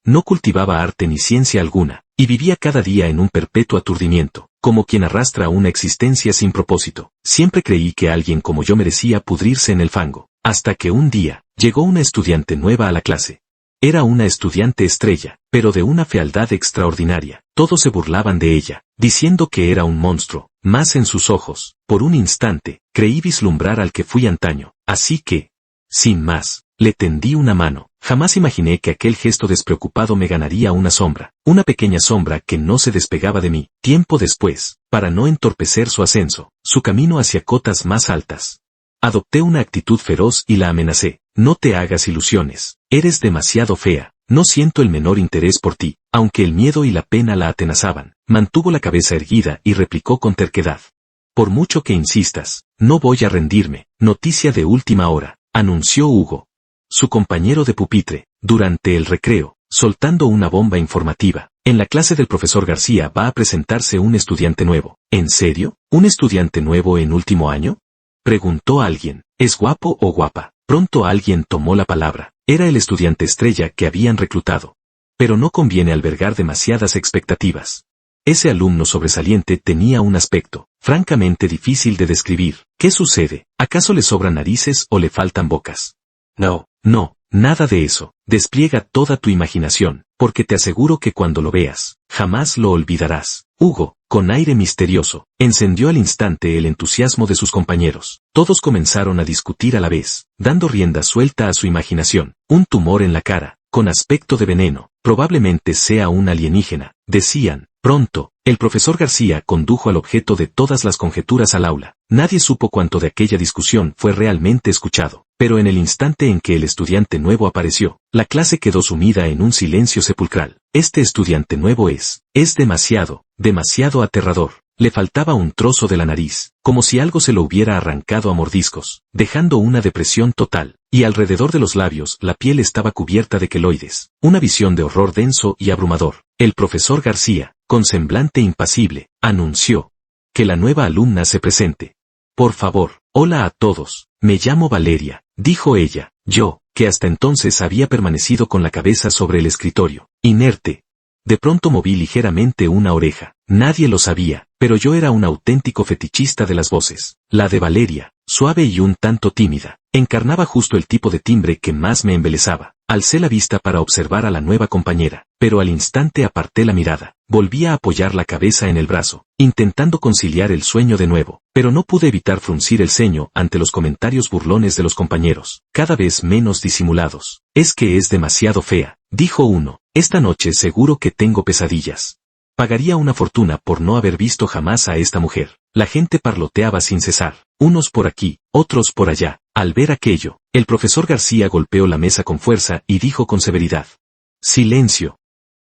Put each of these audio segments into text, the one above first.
no cultivaba arte ni ciencia alguna, y vivía cada día en un perpetuo aturdimiento, como quien arrastra una existencia sin propósito. Siempre creí que alguien como yo merecía pudrirse en el fango, hasta que un día, llegó una estudiante nueva a la clase. Era una estudiante estrella, pero de una fealdad extraordinaria. Todos se burlaban de ella, diciendo que era un monstruo, mas en sus ojos, por un instante, creí vislumbrar al que fui antaño, así que, sin más, le tendí una mano. Jamás imaginé que aquel gesto despreocupado me ganaría una sombra, una pequeña sombra que no se despegaba de mí. Tiempo después, para no entorpecer su ascenso, su camino hacia cotas más altas, adopté una actitud feroz y la amenacé. No te hagas ilusiones, eres demasiado fea, no siento el menor interés por ti. Aunque el miedo y la pena la atenazaban, mantuvo la cabeza erguida y replicó con terquedad. Por mucho que insistas, no voy a rendirme. Noticia de última hora, anunció Hugo, su compañero de pupitre, durante el recreo, soltando una bomba informativa. En la clase del profesor García va a presentarse un estudiante nuevo. ¿En serio? ¿Un estudiante nuevo en último año?, preguntó alguien. ¿Es guapo o guapa? Pronto alguien tomó la palabra. Era el estudiante estrella que habían reclutado. Pero no conviene albergar demasiadas expectativas. Ese alumno sobresaliente tenía un aspecto, francamente difícil de describir. ¿Qué sucede? ¿Acaso le sobran narices o le faltan bocas? No, nada de eso. Despliega toda tu imaginación, porque te aseguro que cuando lo veas, jamás lo olvidarás. Hugo, con aire misterioso, encendió al instante el entusiasmo de sus compañeros. Todos comenzaron a discutir a la vez, dando rienda suelta a su imaginación. Un tumor en la cara, con aspecto de veneno, probablemente sea un alienígena, decían. Pronto, el profesor García condujo al objeto de todas las conjeturas al aula. Nadie supo cuánto de aquella discusión fue realmente escuchado, pero en el instante en que el estudiante nuevo apareció, la clase quedó sumida en un silencio sepulcral. Este estudiante nuevo es demasiado aterrador. Le faltaba un trozo de la nariz, como si algo se lo hubiera arrancado a mordiscos, dejando una depresión total, y alrededor de los labios la piel estaba cubierta de queloides. Una visión de horror denso y abrumador. El profesor García, con semblante impasible, anunció que la nueva alumna se presente. Por favor. Hola a todos, me llamo Valeria, dijo ella. Yo, que hasta entonces había permanecido con la cabeza sobre el escritorio, inerte. De pronto moví ligeramente una oreja. Nadie lo sabía, pero yo era un auténtico fetichista de las voces. La de Valeria, suave y un tanto tímida, encarnaba justo el tipo de timbre que más me embelesaba. Alcé la vista para observar a la nueva compañera, pero al instante aparté la mirada. Volví a apoyar la cabeza en el brazo, intentando conciliar el sueño de nuevo, pero no pude evitar fruncir el ceño ante los comentarios burlones de los compañeros, cada vez menos disimulados. Es que es demasiado fea, dijo uno. Esta noche seguro que tengo pesadillas. Pagaría una fortuna por no haber visto jamás a esta mujer. La gente parloteaba sin cesar, unos por aquí, otros por allá. Al ver aquello, el profesor García golpeó la mesa con fuerza y dijo con severidad: silencio.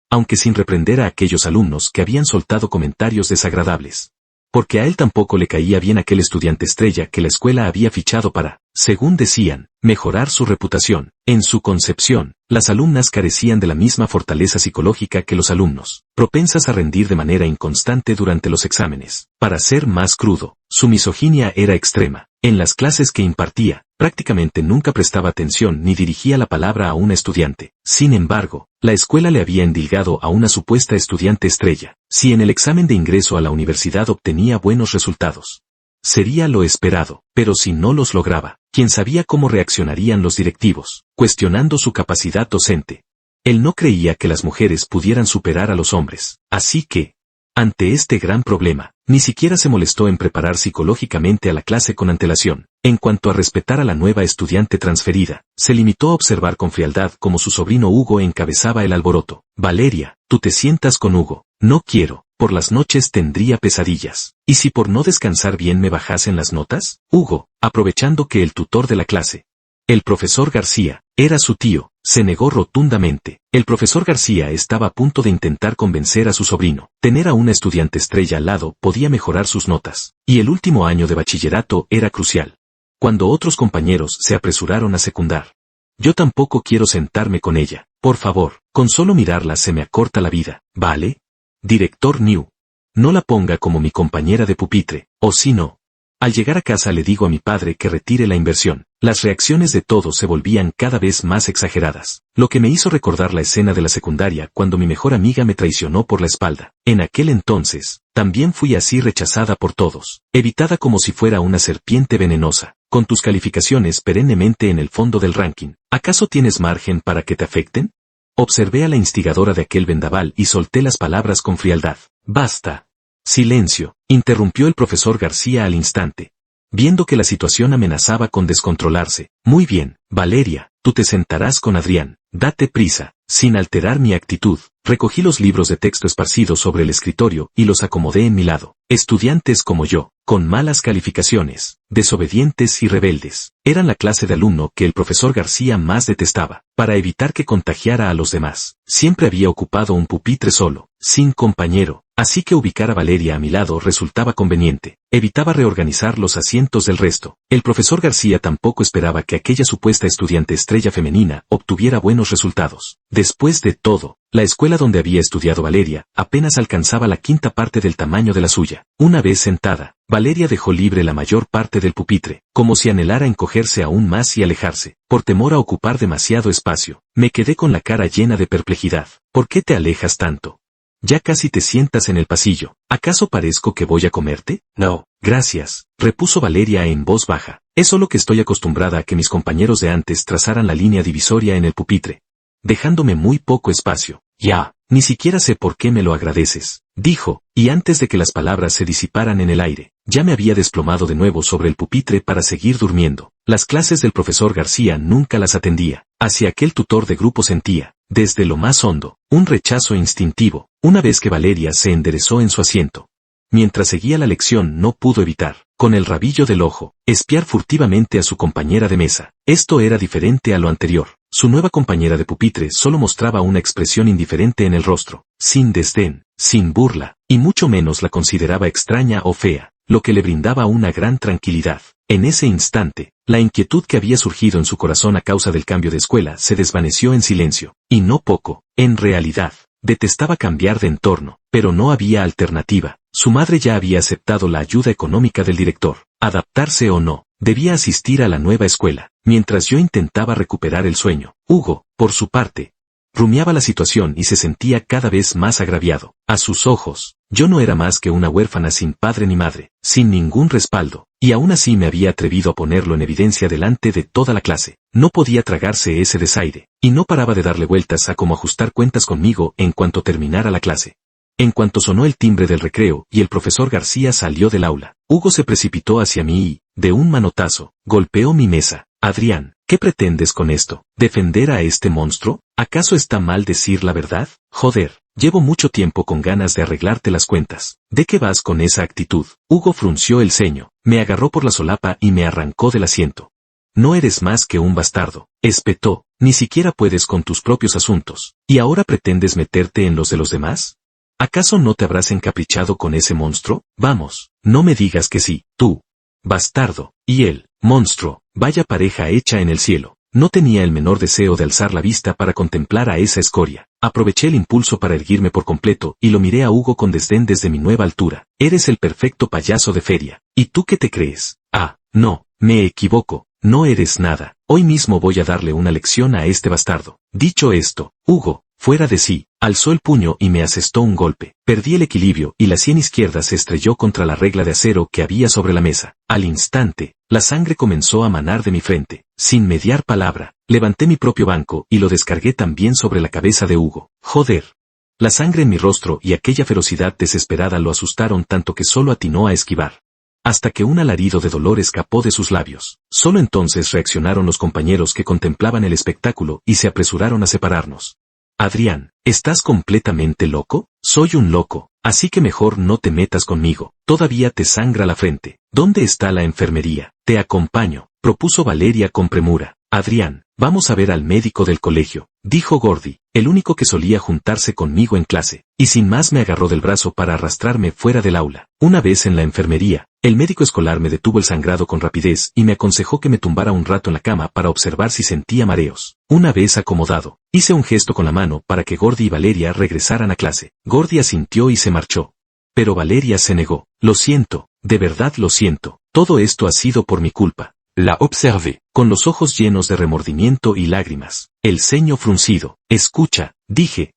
Aunque sin reprender a aquellos alumnos que habían soltado comentarios desagradables. Porque a él tampoco le caía bien aquel estudiante estrella que la escuela había fichado para, según decían, mejorar su reputación. En su concepción, las alumnas carecían de la misma fortaleza psicológica que los alumnos, propensas a rendir de manera inconstante durante los exámenes. Para ser más crudo, su misoginia era extrema. En las clases que impartía, prácticamente nunca prestaba atención ni dirigía la palabra a una estudiante. Sin embargo, la escuela le había endilgado a una supuesta estudiante estrella. Si en el examen de ingreso a la universidad obtenía buenos resultados, sería lo esperado, pero si no los lograba, quién sabía cómo reaccionarían los directivos, cuestionando su capacidad docente. Él no creía que las mujeres pudieran superar a los hombres, así que, ante este gran problema, ni siquiera se molestó en preparar psicológicamente a la clase con antelación. En cuanto a respetar a la nueva estudiante transferida, se limitó a observar con frialdad cómo su sobrino Hugo encabezaba el alboroto. Valeria, tú te sientas con Hugo. No quiero, por las noches tendría pesadillas. ¿Y si por no descansar bien me bajasen las notas? Hugo, aprovechando que el tutor de la clase, el profesor García, era su tío, se negó rotundamente. El profesor García estaba a punto de intentar convencer a su sobrino. Tener a una estudiante estrella al lado podía mejorar sus notas, y el último año de bachillerato era crucial. Cuando otros compañeros se apresuraron a secundar: yo tampoco quiero sentarme con ella, por favor, con solo mirarla se me acorta la vida, ¿vale? Director New. No la ponga como mi compañera de pupitre, o si no. Al llegar a casa le digo a mi padre que retire la inversión. Las reacciones de todos se volvían cada vez más exageradas, lo que me hizo recordar la escena de la secundaria cuando mi mejor amiga me traicionó por la espalda. En aquel entonces, también fui así rechazada por todos, evitada como si fuera una serpiente venenosa, con tus calificaciones perennemente en el fondo del ranking. ¿Acaso tienes margen para que te afecten? Observé a la instigadora de aquel vendaval y solté las palabras con frialdad. Basta. Silencio, interrumpió el profesor García al instante, viendo que la situación amenazaba con descontrolarse. Muy bien, Valeria, tú te sentarás con Adrián. Date prisa. Sin alterar mi actitud, recogí los libros de texto esparcidos sobre el escritorio y los acomodé en mi lado. Estudiantes como yo, con malas calificaciones, desobedientes y rebeldes, eran la clase de alumno que el profesor García más detestaba. Para evitar que contagiara a los demás, siempre había ocupado un pupitre solo, sin compañero, así que ubicar a Valeria a mi lado resultaba conveniente. Evitaba reorganizar los asientos del resto. El profesor García tampoco esperaba que aquella supuesta estudiante estrella femenina obtuviera buenos resultados. Después de todo, la escuela donde había estudiado Valeria apenas alcanzaba la quinta parte del tamaño de la suya. Una vez sentada, Valeria dejó libre la mayor parte del pupitre, como si anhelara encogerse aún más y alejarse, por temor a ocupar demasiado espacio. Me quedé con la cara llena de perplejidad. ¿Por qué te alejas tanto? Ya casi te sientas en el pasillo. ¿Acaso parezco que voy a comerte? No, gracias, repuso Valeria en voz baja. Es solo que estoy acostumbrada a que mis compañeros de antes trazaran la línea divisoria en el pupitre, dejándome muy poco espacio. Ya, ni siquiera sé por qué me lo agradeces, dijo, y antes de que las palabras se disiparan en el aire, ya me había desplomado de nuevo sobre el pupitre para seguir durmiendo. Las clases del profesor García nunca las atendía. Hacia aquel tutor de grupo sentía, desde lo más hondo, un rechazo instintivo. Una vez que Valeria se enderezó en su asiento, mientras seguía la lección, no pudo evitar, con el rabillo del ojo, espiar furtivamente a su compañera de mesa. Esto era diferente a lo anterior. Su nueva compañera de pupitre solo mostraba una expresión indiferente en el rostro, sin desdén, sin burla, y mucho menos la consideraba extraña o fea, lo que le brindaba una gran tranquilidad. En ese instante, la inquietud que había surgido en su corazón a causa del cambio de escuela se desvaneció en silencio, y no poco. En realidad, detestaba cambiar de entorno, pero no había alternativa. Su madre ya había aceptado la ayuda económica del director. Adaptarse o no, debía asistir a la nueva escuela. Mientras yo intentaba recuperar el sueño, Hugo, por su parte, rumiaba la situación y se sentía cada vez más agraviado. A sus ojos, yo no era más que una huérfana sin padre ni madre, sin ningún respaldo, y aún así me había atrevido a ponerlo en evidencia delante de toda la clase. No podía tragarse ese desaire, y no paraba de darle vueltas a cómo ajustar cuentas conmigo en cuanto terminara la clase. En cuanto sonó el timbre del recreo y el profesor García salió del aula, Hugo se precipitó hacia mí y, de un manotazo, golpeó mi mesa. Adrián, ¿qué pretendes con esto? ¿Defender a este monstruo? ¿Acaso está mal decir la verdad? Joder, llevo mucho tiempo con ganas de arreglarte las cuentas. ¿De qué vas con esa actitud? Hugo frunció el ceño, me agarró por la solapa y me arrancó del asiento. No eres más que un bastardo, espetó, ni siquiera puedes con tus propios asuntos, ¿y ahora pretendes meterte en los de los demás? ¿Acaso no te habrás encaprichado con ese monstruo? Vamos, no me digas que sí, tú, bastardo, y él, monstruo, vaya pareja hecha en el cielo. No tenía el menor deseo de alzar la vista para contemplar a esa escoria. Aproveché el impulso para erguirme por completo y lo miré a Hugo con desdén desde mi nueva altura. Eres el perfecto payaso de feria. ¿Y tú qué te crees? Ah, no, me equivoco, no eres nada. Hoy mismo voy a darle una lección a este bastardo. Dicho esto, Hugo, fuera de sí, alzó el puño y me asestó un golpe. Perdí el equilibrio y la sien izquierda se estrelló contra la regla de acero que había sobre la mesa. Al instante, la sangre comenzó a manar de mi frente. Sin mediar palabra, levanté mi propio banco y lo descargué también sobre la cabeza de Hugo. Joder. La sangre en mi rostro y aquella ferocidad desesperada lo asustaron tanto que solo atinó a esquivar, hasta que un alarido de dolor escapó de sus labios. Solo entonces reaccionaron los compañeros que contemplaban el espectáculo y se apresuraron a separarnos. Adrián, ¿estás completamente loco? Soy un loco, así que mejor no te metas conmigo. Todavía te sangra la frente. ¿Dónde está la enfermería? Te acompaño, propuso Valeria con premura. Adrián, vamos a ver al médico del colegio, dijo Gordy, el único que solía juntarse conmigo en clase, y sin más me agarró del brazo para arrastrarme fuera del aula. Una vez en la enfermería, el médico escolar me detuvo el sangrado con rapidez y me aconsejó que me tumbara un rato en la cama para observar si sentía mareos. Una vez acomodado, hice un gesto con la mano para que Gordy y Valeria regresaran a clase. Gordy asintió y se marchó. Pero Valeria se negó. Lo siento, de verdad lo siento. Todo esto ha sido por mi culpa. La observé. con los ojos llenos de remordimiento y lágrimas, el ceño fruncido. Escucha, dije.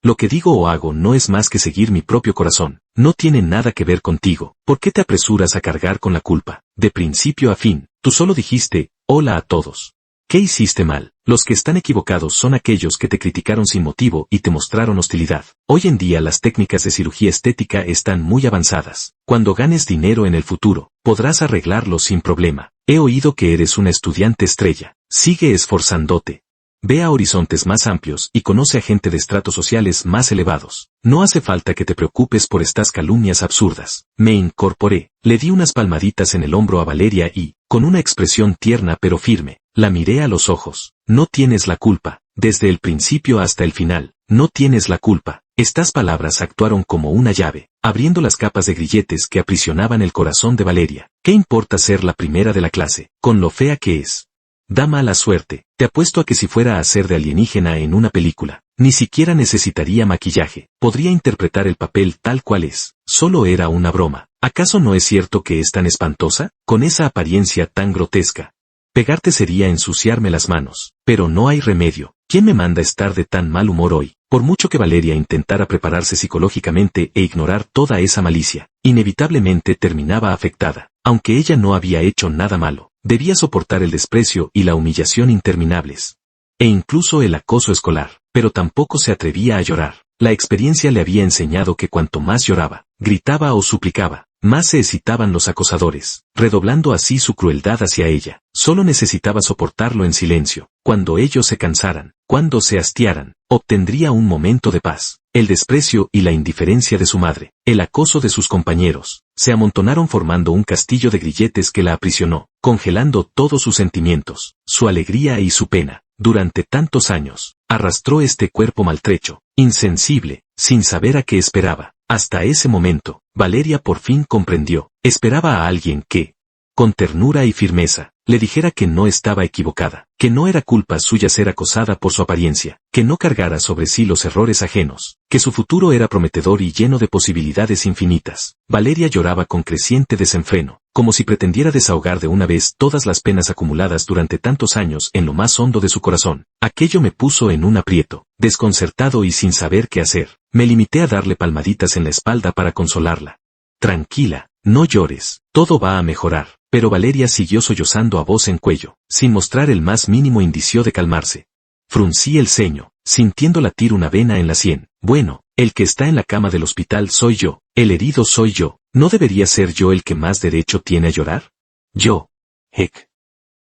Lo que digo o hago no es más que seguir mi propio corazón, no tiene nada que ver contigo. ¿Por qué te apresuras a cargar con la culpa? De principio a fin, tú solo dijiste, hola a todos. ¿Qué hiciste mal? Los que están equivocados son aquellos que te criticaron sin motivo y te mostraron hostilidad. Hoy en día las técnicas de cirugía estética están muy avanzadas. Cuando ganes dinero en el futuro, podrás arreglarlo sin problema. He oído que eres una estudiante estrella. Sigue esforzándote. Ve a horizontes más amplios y conoce a gente de estratos sociales más elevados. No hace falta que te preocupes por estas calumnias absurdas. Me incorporé, le di unas palmaditas en el hombro a Valeria y, con una expresión tierna pero firme, la miré a los ojos. No tienes la culpa, desde el principio hasta el final, no tienes la culpa. Estas palabras actuaron como una llave, abriendo las capas de grilletes que aprisionaban el corazón de Valeria. ¿Qué importa ser la primera de la clase, con lo fea que es? Da mala suerte, te apuesto a que si fuera a ser de alienígena en una película, ni siquiera necesitaría maquillaje, podría interpretar el papel tal cual es, solo era una broma. ¿Acaso no es cierto que es tan espantosa, con esa apariencia tan grotesca? Pegarte sería ensuciarme las manos, pero no hay remedio. ¿Quién me manda estar de tan mal humor hoy? Por mucho que Valeria intentara prepararse psicológicamente e ignorar toda esa malicia, inevitablemente terminaba afectada, aunque ella no había hecho nada malo. Debía soportar el desprecio y la humillación interminables. E incluso el acoso escolar, pero tampoco se atrevía a llorar. La experiencia le había enseñado que cuanto más lloraba, gritaba o suplicaba, más se excitaban los acosadores, redoblando así su crueldad hacia ella. Solo necesitaba soportarlo en silencio. Cuando ellos se cansaran, cuando se hastiaran, obtendría un momento de paz. El desprecio y la indiferencia de su madre, el acoso de sus compañeros, se amontonaron formando un castillo de grilletes que la aprisionó, congelando todos sus sentimientos, su alegría y su pena. Durante tantos años, arrastró este cuerpo maltrecho, insensible, sin saber a qué esperaba. Hasta ese momento, Valeria por fin comprendió. Esperaba a alguien que, con ternura y firmeza, le dijera que no estaba equivocada, que no era culpa suya ser acosada por su apariencia, que no cargara sobre sí los errores ajenos, que su futuro era prometedor y lleno de posibilidades infinitas. Valeria lloraba con creciente desenfreno, como si pretendiera desahogar de una vez todas las penas acumuladas durante tantos años en lo más hondo de su corazón. Aquello me puso en un aprieto, desconcertado y sin saber qué hacer. Me limité a darle palmaditas en la espalda para consolarla. Tranquila, no llores, todo va a mejorar. Pero Valeria siguió sollozando a voz en cuello, sin mostrar el más mínimo indicio de calmarse. Fruncí el ceño, sintiendo latir una vena en la sien. Bueno, el que está en la cama del hospital soy yo, el herido soy yo, ¿no debería ser yo el que más derecho tiene a llorar? Yo. Heck.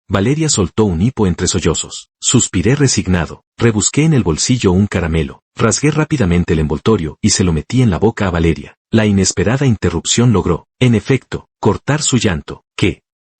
Valeria soltó un hipo entre sollozos. Suspiré resignado, rebusqué en el bolsillo un caramelo, rasgué rápidamente el envoltorio y se lo metí en la boca a Valeria. La inesperada interrupción logró, en efecto, cortar su llanto.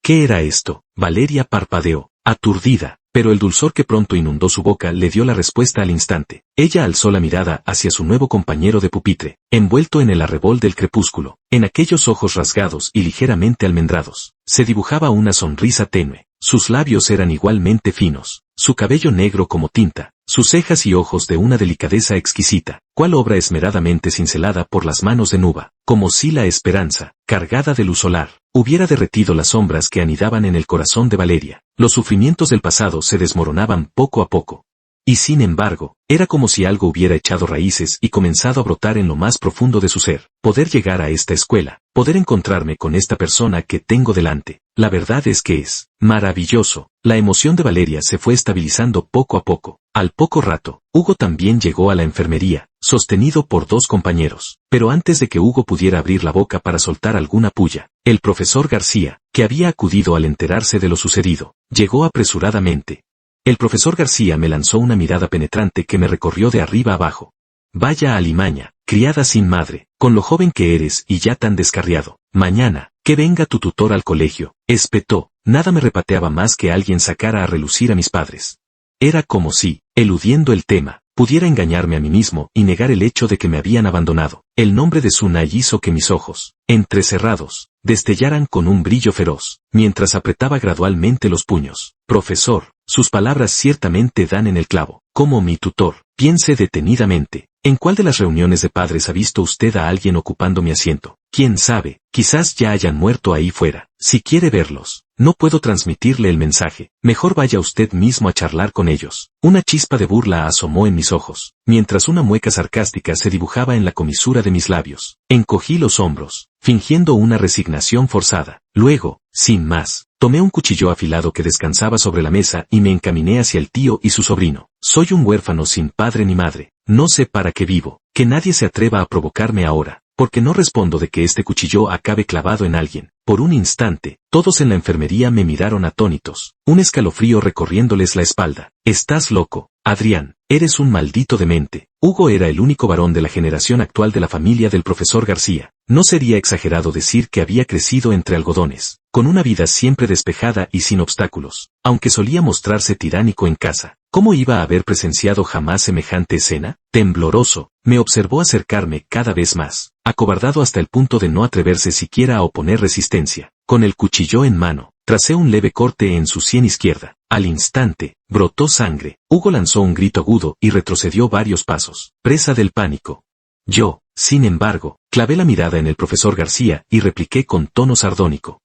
¿Qué era esto? Valeria parpadeó, aturdida, pero el dulzor que pronto inundó su boca le dio la respuesta al instante. Ella alzó la mirada hacia su nuevo compañero de pupitre, envuelto en el arrebol del crepúsculo. En aquellos ojos rasgados y ligeramente almendrados, se dibujaba una sonrisa tenue. Sus labios eran igualmente finos, su cabello negro como tinta, sus cejas y ojos de una delicadeza exquisita, cual obra esmeradamente cincelada por las manos de Nuba, como si la esperanza, cargada de luz solar, hubiera derretido las sombras que anidaban en el corazón de Valeria. Los sufrimientos del pasado se desmoronaban poco a poco. Y sin embargo, era como si algo hubiera echado raíces y comenzado a brotar en lo más profundo de su ser. Poder llegar a esta escuela, poder encontrarme con esta persona que tengo delante. La verdad es que es maravilloso. La emoción de Valeria se fue estabilizando poco a poco. Al poco rato, Hugo también llegó a la enfermería, sostenido por dos compañeros. Pero antes de que Hugo pudiera abrir la boca para soltar alguna pulla, el profesor García, que había acudido al enterarse de lo sucedido, llegó apresuradamente. El profesor García me lanzó una mirada penetrante que me recorrió de arriba abajo. Vaya alimaña, criada sin madre, con lo joven que eres y ya tan descarriado. Mañana, que venga tu tutor al colegio, espetó. Nada me repateaba más que alguien sacara a relucir a mis padres. Era como si, eludiendo el tema, pudiera engañarme a mí mismo y negar el hecho de que me habían abandonado. El nombre de Sunay hizo que mis ojos, entrecerrados, destellaran con un brillo feroz, mientras apretaba gradualmente los puños. Profesor, sus palabras ciertamente dan en el clavo. Como mi tutor, piense detenidamente. ¿En cuál de las reuniones de padres ha visto usted a alguien ocupando mi asiento? ¿Quién sabe? Quizás ya hayan muerto ahí fuera. Si quiere verlos, no puedo transmitirle el mensaje. Mejor vaya usted mismo a charlar con ellos. Una chispa de burla asomó en mis ojos, mientras una mueca sarcástica se dibujaba en la comisura de mis labios. Encogí los hombros, fingiendo una resignación forzada. Luego, sin más, tomé un cuchillo afilado que descansaba sobre la mesa y me encaminé hacia el tío y su sobrino. Soy un huérfano sin padre ni madre. No sé para qué vivo. Que nadie se atreva a provocarme ahora, porque no respondo de que este cuchillo acabe clavado en alguien. Por un instante, todos en la enfermería me miraron atónitos, un escalofrío recorriéndoles la espalda. Estás loco, Adrián, eres un maldito demente. Hugo era el único varón de la generación actual de la familia del profesor García. No sería exagerado decir que había crecido entre algodones, con una vida siempre despejada y sin obstáculos, aunque solía mostrarse tiránico en casa. ¿Cómo iba a haber presenciado jamás semejante escena? Tembloroso, me observó acercarme cada vez más, acobardado hasta el punto de no atreverse siquiera a oponer resistencia. Con el cuchillo en mano, tracé un leve corte en su sien izquierda. Al instante, brotó sangre. Hugo lanzó un grito agudo y retrocedió varios pasos, presa del pánico. Yo, sin embargo, clavé la mirada en el profesor García y repliqué con tono sardónico.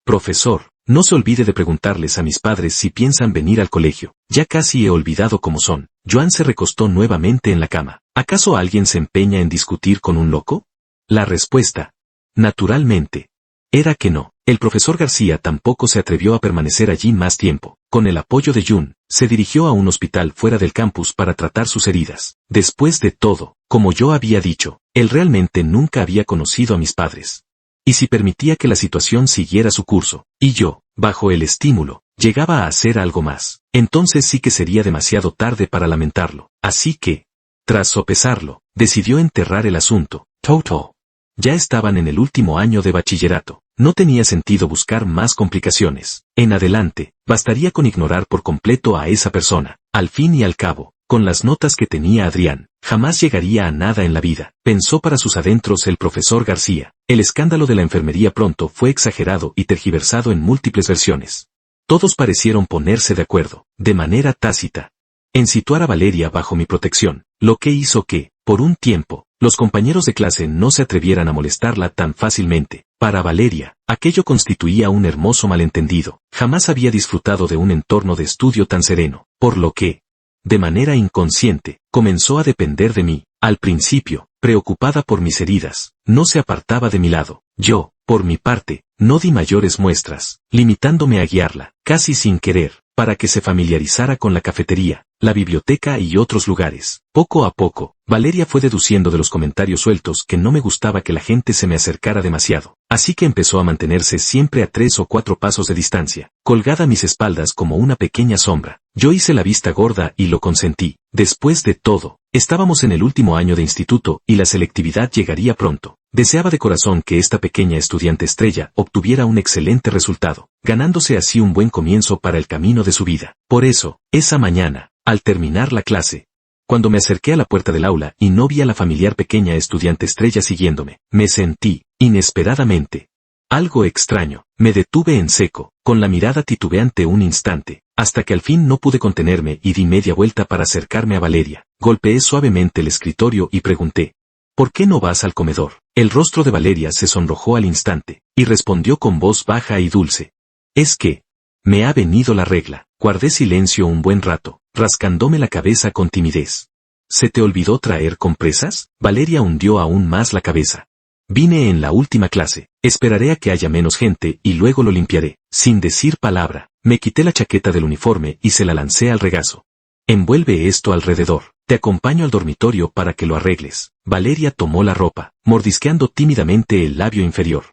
Profesor, no se olvide de preguntarles a mis padres si piensan venir al colegio. Ya casi he olvidado cómo son. Joan se recostó nuevamente en la cama. ¿Acaso alguien se empeña en discutir con un loco? La respuesta, naturalmente, era que no. El profesor García tampoco se atrevió a permanecer allí más tiempo. Con el apoyo de Jun, se dirigió a un hospital fuera del campus para tratar sus heridas. Después de todo, como yo había dicho, él realmente nunca había conocido a mis padres. Y si permitía que la situación siguiera su curso, y yo, bajo el estímulo, llegaba a hacer algo más, entonces sí que sería demasiado tarde para lamentarlo. Así que, tras sopesarlo, decidió enterrar el asunto. Toto. Ya estaban en el último año de bachillerato. No tenía sentido buscar más complicaciones. En adelante, bastaría con ignorar por completo a esa persona. Al fin y al cabo, con las notas que tenía Adrián, jamás llegaría a nada en la vida, pensó para sus adentros el profesor García. El escándalo de la enfermería pronto fue exagerado y tergiversado en múltiples versiones. Todos parecieron ponerse de acuerdo, de manera tácita, en situar a Valeria bajo mi protección, lo que hizo que, por un tiempo, los compañeros de clase no se atrevieran a molestarla tan fácilmente. Para Valeria, aquello constituía un hermoso malentendido. Jamás había disfrutado de un entorno de estudio tan sereno, por lo que, de manera inconsciente, comenzó a depender de mí. Al principio, preocupada por mis heridas, no se apartaba de mi lado. Yo, por mi parte, no di mayores muestras, limitándome a guiarla, casi sin querer, para que se familiarizara con la cafetería, la biblioteca y otros lugares. Poco a poco, Valeria fue deduciendo de los comentarios sueltos que no me gustaba que la gente se me acercara demasiado, así que empezó a mantenerse siempre a 3 o 4 pasos de distancia, colgada a mis espaldas como una pequeña sombra. Yo hice la vista gorda y lo consentí. Después de todo, estábamos en el último año de instituto y la selectividad llegaría pronto. Deseaba de corazón que esta pequeña estudiante estrella obtuviera un excelente resultado, ganándose así un buen comienzo para el camino de su vida. Por eso, esa mañana, al terminar la clase, cuando me acerqué a la puerta del aula y no vi a la familiar pequeña estudiante estrella siguiéndome, me sentí, inesperadamente, algo extraño. Me detuve en seco, con la mirada titubeante un instante, hasta que al fin no pude contenerme y di media vuelta para acercarme a Valeria. Golpeé suavemente el escritorio y pregunté, ¿por qué no vas al comedor? El rostro de Valeria se sonrojó al instante, y respondió con voz baja y dulce. Es que, me ha venido la regla. Guardé silencio un buen rato, rascándome la cabeza con timidez. ¿Se te olvidó traer compresas? Valeria hundió aún más la cabeza. Vine en la última clase, esperaré a que haya menos gente y luego lo limpiaré. Sin decir palabra, me quité la chaqueta del uniforme y se la lancé al regazo. Envuelve esto alrededor. Te acompaño al dormitorio para que lo arregles. Valeria tomó la ropa, mordisqueando tímidamente el labio inferior.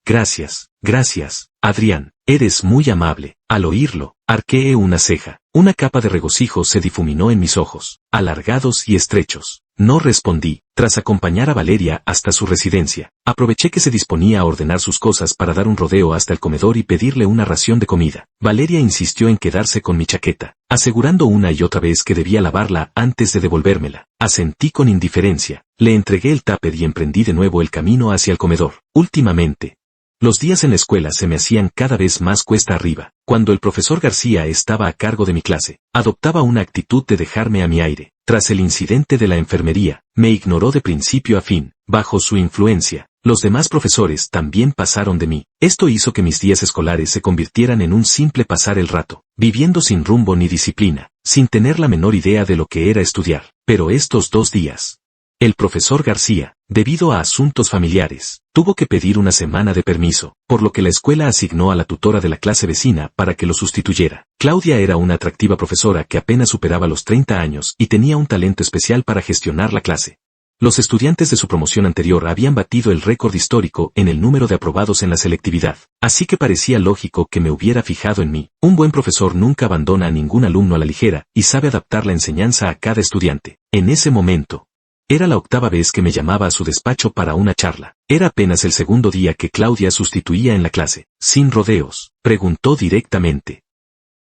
Gracias, Adrián, eres muy amable. Al oírlo, arqueé una ceja. Una capa de regocijo se difuminó en mis ojos, alargados y estrechos. No respondí. Tras acompañar a Valeria hasta su residencia, aproveché que se disponía a ordenar sus cosas para dar un rodeo hasta el comedor y pedirle una ración de comida. Valeria insistió en quedarse con mi chaqueta, asegurando una y otra vez que debía lavarla antes de devolvérmela. Asentí con indiferencia, le entregué el tupper y emprendí de nuevo el camino hacia el comedor. Últimamente, los días en la escuela se me hacían cada vez más cuesta arriba. Cuando el profesor García estaba a cargo de mi clase, adoptaba una actitud de dejarme a mi aire. Tras el incidente de la enfermería, me ignoró de principio a fin. Bajo su influencia, Los demás profesores también pasaron de mí. Esto hizo que mis días escolares se convirtieran en un simple pasar el rato, viviendo sin rumbo ni disciplina, sin tener la menor idea de lo que era estudiar. Pero estos 2 días, el profesor García, debido a asuntos familiares, tuvo que pedir una semana de permiso, por lo que la escuela asignó a la tutora de la clase vecina para que lo sustituyera. Claudia era una atractiva profesora que apenas superaba los 30 años y tenía un talento especial para gestionar la clase. Los estudiantes de su promoción anterior habían batido el récord histórico en el número de aprobados en la selectividad, así que parecía lógico que me hubiera fijado en mí. Un buen profesor nunca abandona a ningún alumno a la ligera y sabe adaptar la enseñanza a cada estudiante. En ese momento, era la 8ª vez que me llamaba a su despacho para una charla. Era apenas el 2.º día que Claudia sustituía en la clase. Sin rodeos, preguntó directamente: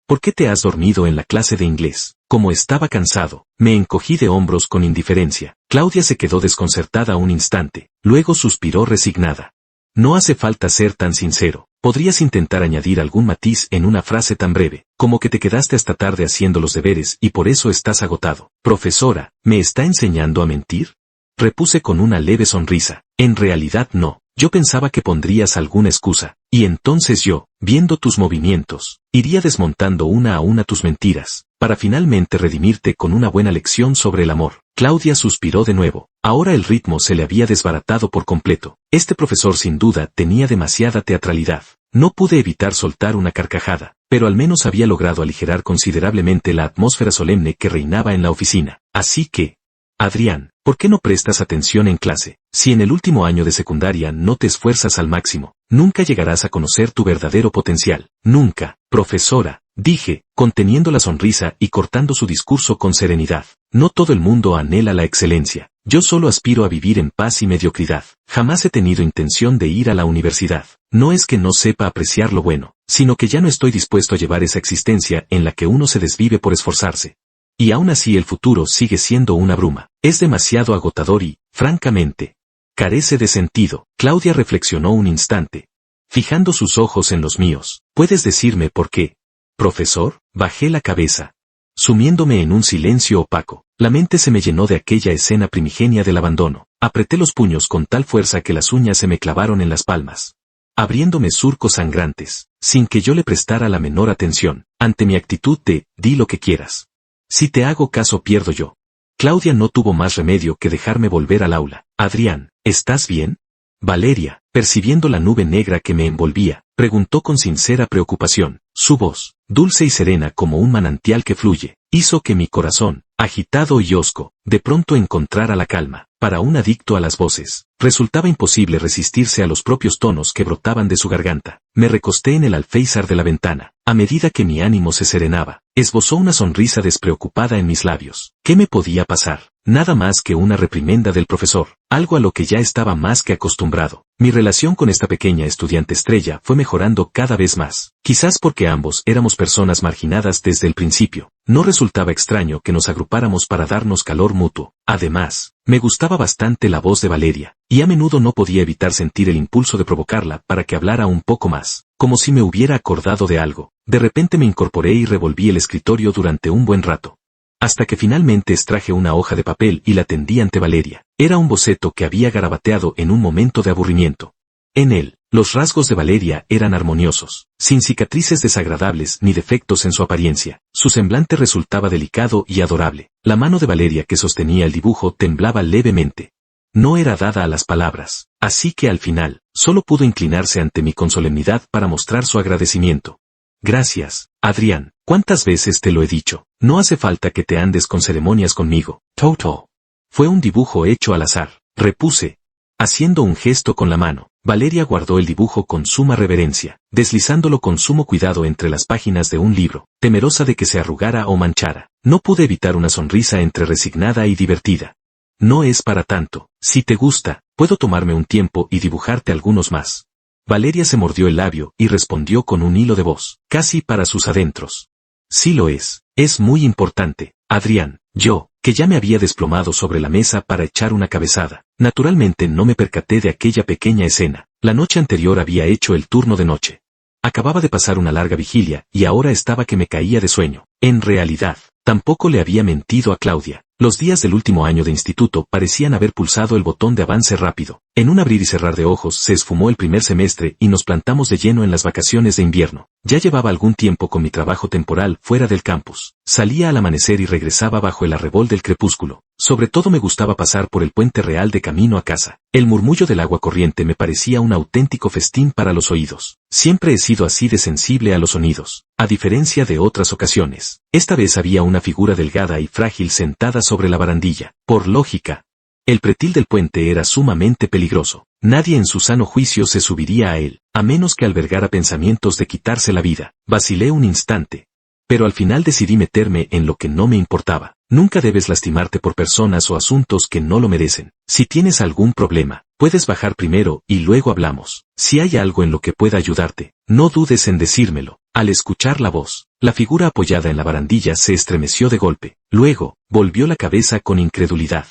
¿por qué te has dormido en la clase de inglés? Como estaba cansado, me encogí de hombros con indiferencia. Claudia se quedó desconcertada un instante, luego suspiró resignada. No hace falta ser tan sincero. Podrías intentar añadir algún matiz en una frase tan breve, como que te quedaste hasta tarde haciendo los deberes y por eso estás agotado. Profesora, ¿me está enseñando a mentir? Repuse con una leve sonrisa. En realidad no. Yo pensaba que pondrías alguna excusa, y entonces yo, viendo tus movimientos, iría desmontando una a una tus mentiras, para finalmente redimirte con una buena lección sobre el amor. Claudia suspiró de nuevo. Ahora el ritmo se le había desbaratado por completo. Este profesor sin duda tenía demasiada teatralidad. No pude evitar soltar una carcajada, pero al menos había logrado aligerar considerablemente la atmósfera solemne que reinaba en la oficina. Así que, Adrián, ¿por qué no prestas atención en clase? Si en el último año de secundaria no te esfuerzas al máximo, nunca llegarás a conocer tu verdadero potencial. Nunca, profesora, dije, conteniendo la sonrisa y cortando su discurso con serenidad. No todo el mundo anhela la excelencia. Yo solo aspiro a vivir en paz y mediocridad. Jamás he tenido intención de ir a la universidad. No es que no sepa apreciar lo bueno, sino que ya no estoy dispuesto a llevar esa existencia en la que uno se desvive por esforzarse. Y aún así el futuro sigue siendo una bruma. Es demasiado agotador y, francamente, carece de sentido. Claudia reflexionó un instante, fijando sus ojos en los míos. ¿Puedes decirme por qué? Profesor, bajé la cabeza, sumiéndome en un silencio opaco. La mente se me llenó de aquella escena primigenia del abandono. Apreté los puños con tal fuerza que las uñas se me clavaron en las palmas, abriéndome surcos sangrantes, sin que yo le prestara la menor atención, ante mi actitud de, di lo que quieras. Si te hago caso pierdo yo. Claudia no tuvo más remedio que dejarme volver al aula. Adrián, ¿estás bien? Valeria, percibiendo la nube negra que me envolvía, preguntó con sincera preocupación. Su voz, dulce y serena como un manantial que fluye, hizo que mi corazón, agitado y hosco, de pronto encontrara la calma. Para un adicto a las voces, resultaba imposible resistirse a los propios tonos que brotaban de su garganta. Me recosté en el alféizar de la ventana. A medida que mi ánimo se serenaba, esbozó una sonrisa despreocupada en mis labios. ¿Qué me podía pasar? Nada más que una reprimenda del profesor, algo a lo que ya estaba más que acostumbrado. Mi relación con esta pequeña estudiante estrella fue mejorando cada vez más. Quizás porque ambos éramos personas marginadas desde el principio, no resultaba extraño que nos agrupáramos para darnos calor mutuo. Además, me gustaba bastante la voz de Valeria, y a menudo no podía evitar sentir el impulso de provocarla para que hablara un poco más, como si me hubiera acordado de algo. De repente me incorporé y revolví el escritorio durante un buen rato, hasta que finalmente extraje una hoja de papel y la tendí ante Valeria. Era un boceto que había garabateado en un momento de aburrimiento. En él, los rasgos de Valeria eran armoniosos, sin cicatrices desagradables ni defectos en su apariencia. Su semblante resultaba delicado y adorable. La mano de Valeria que sostenía el dibujo temblaba levemente. No era dada a las palabras, así que al final, solo pudo inclinarse ante mí con solemnidad para mostrar su agradecimiento. Gracias, Adrián. ¿Cuántas veces te lo he dicho? No hace falta que te andes con ceremonias conmigo. Toto. Fue un dibujo hecho al azar, repuse, haciendo un gesto con la mano. Valeria guardó el dibujo con suma reverencia, deslizándolo con sumo cuidado entre las páginas de un libro, temerosa de que se arrugara o manchara. No pude evitar una sonrisa entre resignada y divertida. No es para tanto. Si te gusta, puedo tomarme un tiempo y dibujarte algunos más. Valeria se mordió el labio y respondió con un hilo de voz, casi para sus adentros. Sí lo es muy importante, Adrián. Yo, que ya me había desplomado sobre la mesa para echar una cabezada, naturalmente no me percaté de aquella pequeña escena. La noche anterior había hecho el turno de noche. Acababa de pasar una larga vigilia y ahora estaba que me caía de sueño. En realidad, Tampoco le había mentido a Claudia. Los días del último año de instituto parecían haber pulsado el botón de avance rápido. En un abrir y cerrar de ojos se esfumó el primer semestre y nos plantamos de lleno en las vacaciones de invierno. Ya llevaba algún tiempo con mi trabajo temporal fuera del campus. Salía al amanecer y regresaba bajo el arrebol del crepúsculo. Sobre todo me gustaba pasar por el puente real de camino a casa. El murmullo del agua corriente me parecía un auténtico festín para los oídos. Siempre he sido así de sensible a los sonidos, a diferencia de otras ocasiones. Esta vez había una figura delgada y frágil sentada sobre la barandilla. Por lógica, el pretil del puente era sumamente peligroso. Nadie en su sano juicio se subiría a él, a menos que albergara pensamientos de quitarse la vida. Vacilé un instante, pero al final decidí meterme en lo que no me importaba. Nunca debes lastimarte por personas o asuntos que no lo merecen. Si tienes algún problema, puedes bajar primero y luego hablamos. Si hay algo en lo que pueda ayudarte, no dudes en decírmelo. Al escuchar la voz, la figura apoyada en la barandilla se estremeció de golpe. Luego, volvió la cabeza con incredulidad.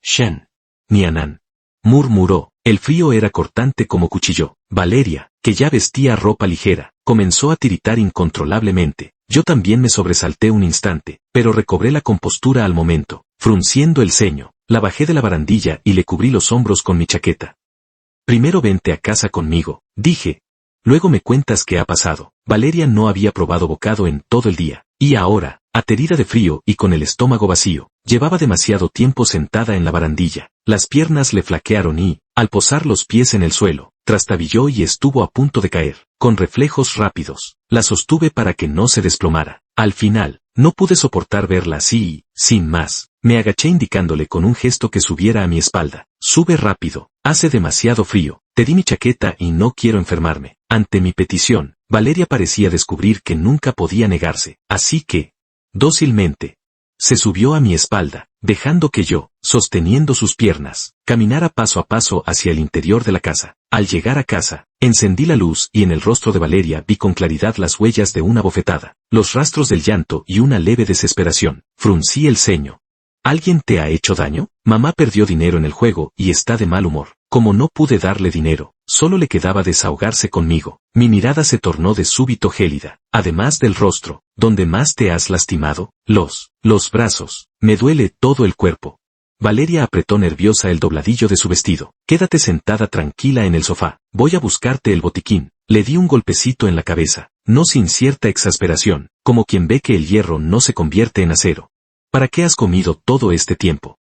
«Shen. Nianan», murmuró. El frío era cortante como cuchillo. Valeria, que ya vestía ropa ligera, comenzó a tiritar incontrolablemente. Yo también me sobresalté un instante, pero recobré la compostura al momento. Frunciendo el ceño, la bajé de la barandilla y le cubrí los hombros con mi chaqueta. «Primero vente a casa conmigo», dije. «Luego me cuentas qué ha pasado». Valeria no había probado bocado en todo el día, y ahora, aterida de frío y con el estómago vacío, llevaba demasiado tiempo sentada en la barandilla. Las piernas le flaquearon y, al posar los pies en el suelo, trastabilló y estuvo a punto de caer. Con reflejos rápidos, la sostuve para que no se desplomara. Al final, no pude soportar verla así y, sin más, me agaché indicándole con un gesto que subiera a mi espalda. «Sube rápido, hace demasiado frío, te di mi chaqueta y no quiero enfermarme». Ante mi petición, Valeria parecía descubrir que nunca podía negarse, así que, dócilmente, se subió a mi espalda, dejando que yo, sosteniendo sus piernas, caminara paso a paso hacia el interior de la casa. Al llegar a casa, encendí la luz y en el rostro de Valeria vi con claridad las huellas de una bofetada, los rastros del llanto y una leve desesperación. Fruncí el ceño. «¿Alguien te ha hecho daño?» Mamá perdió dinero en el juego y está de mal humor. Como no pude darle dinero, solo le quedaba desahogarse conmigo. Mi mirada se tornó de súbito gélida. «Además del rostro, ¿dónde más te has lastimado?» Los brazos. «Me duele todo el cuerpo». Valeria apretó nerviosa el dobladillo de su vestido. «Quédate sentada tranquila en el sofá. Voy a buscarte el botiquín». Le di un golpecito en la cabeza, no sin cierta exasperación, como quien ve que el hierro no se convierte en acero. «¿Para qué has comido todo este tiempo?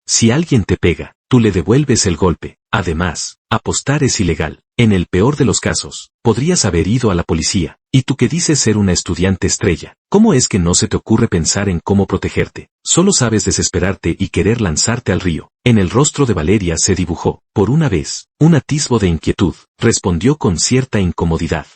Si alguien te pega, tú le devuelves el golpe. Además, apostar es ilegal. En el peor de los casos, podrías haber ido a la policía. Y tú que dices ser una estudiante estrella, ¿cómo es que no se te ocurre pensar en cómo protegerte? Solo sabes desesperarte y querer lanzarte al río». En el rostro de Valeria se dibujó, por una vez, un atisbo de inquietud. Respondió con cierta incomodidad.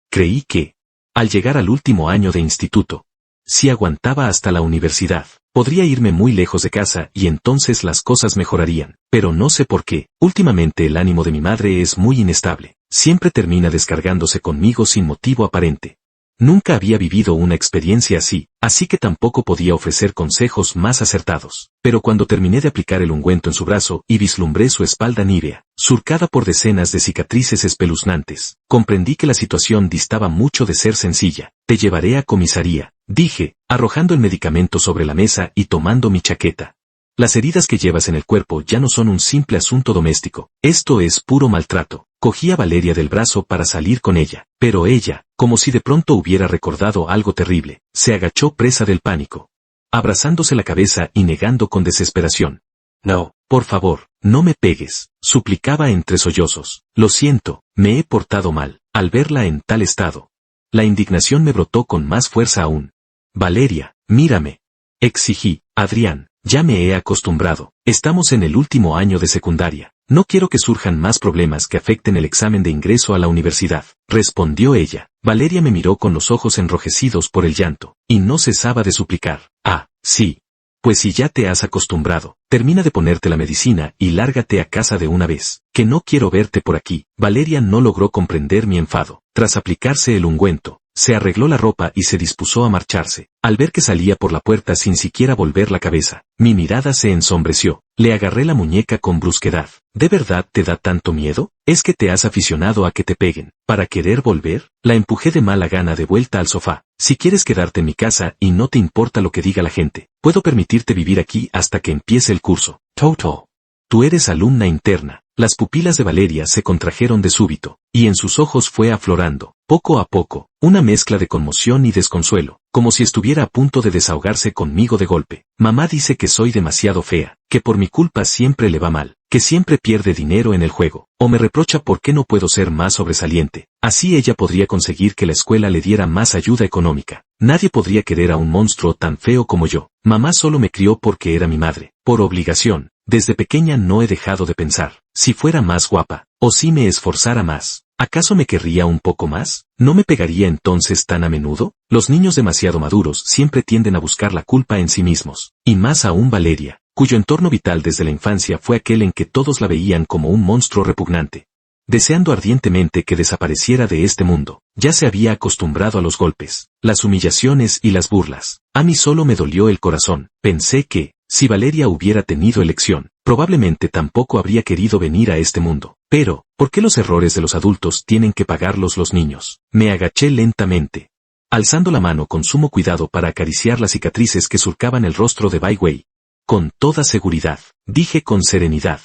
Creí que, al llegar al último año de instituto, si aguantaba hasta la universidad, podría irme muy lejos de casa y entonces las cosas mejorarían. Pero no sé por qué, últimamente el ánimo de mi madre es muy inestable. Siempre termina descargándose conmigo sin motivo aparente. Nunca había vivido una experiencia así que tampoco podía ofrecer consejos más acertados. Pero cuando terminé de aplicar el ungüento en su brazo y vislumbré su espalda nívea, surcada por decenas de cicatrices espeluznantes, comprendí que la situación distaba mucho de ser sencilla. «Te llevaré a comisaría», dije, arrojando el medicamento sobre la mesa y tomando mi chaqueta. «Las heridas que llevas en el cuerpo ya no son un simple asunto doméstico. Esto es puro maltrato». Cogí a Valeria del brazo para salir con ella, pero ella, como si de pronto hubiera recordado algo terrible, se agachó presa del pánico, abrazándose la cabeza y negando con desesperación. «No, por favor, no me pegues», suplicaba entre sollozos. «Lo siento, me he portado mal». Al verla en tal estado, la indignación me brotó con más fuerza aún. «Valeria, mírame», exigí. «Adrián, ya me he acostumbrado. Estamos en el último año de secundaria. No quiero que surjan más problemas que afecten el examen de ingreso a la universidad», respondió ella. Valeria me miró con los ojos enrojecidos por el llanto, y no cesaba de suplicar. «Ah, sí. Pues si ya te has acostumbrado, termina de ponerte la medicina y lárgate a casa de una vez, que no quiero verte por aquí». Valeria no logró comprender mi enfado. Tras aplicarse el ungüento, se arregló la ropa y se dispuso a marcharse. Al ver que salía por la puerta sin siquiera volver la cabeza, mi mirada se ensombreció. Le agarré la muñeca con brusquedad. ¿De verdad te da tanto miedo? ¿Es que te has aficionado a que te peguen para querer volver? La empujé de mala gana de vuelta al sofá. Si quieres quedarte en mi casa y no te importa lo que diga la gente, puedo permitirte vivir aquí hasta que empiece el curso. Toto. Tú eres alumna interna. Las pupilas de Valeria se contrajeron de súbito, y en sus ojos fue aflorando, poco a poco, una mezcla de conmoción y desconsuelo, como si estuviera a punto de desahogarse conmigo de golpe. Mamá dice que soy demasiado fea, que por mi culpa siempre le va mal, que siempre pierde dinero en el juego, o me reprocha por qué no puedo ser más sobresaliente. Así ella podría conseguir que la escuela le diera más ayuda económica. Nadie podría querer a un monstruo tan feo como yo. Mamá solo me crió porque era mi madre, por obligación. Desde pequeña no he dejado de pensar, si fuera más guapa, o si me esforzara más, ¿acaso me querría un poco más? ¿No me pegaría entonces tan a menudo? Los niños demasiado maduros siempre tienden a buscar la culpa en sí mismos, y más aún Valeria, cuyo entorno vital desde la infancia fue aquel en que todos la veían como un monstruo repugnante. Deseando ardientemente que desapareciera de este mundo, ya se había acostumbrado a los golpes, las humillaciones y las burlas. A mí solo me dolió el corazón. Pensé que, si Valeria hubiera tenido elección, probablemente tampoco habría querido venir a este mundo. Pero, ¿por qué los errores de los adultos tienen que pagarlos los niños? Me agaché lentamente, alzando la mano con sumo cuidado para acariciar las cicatrices que surcaban el rostro de Bai Wei. Con toda seguridad, dije con serenidad.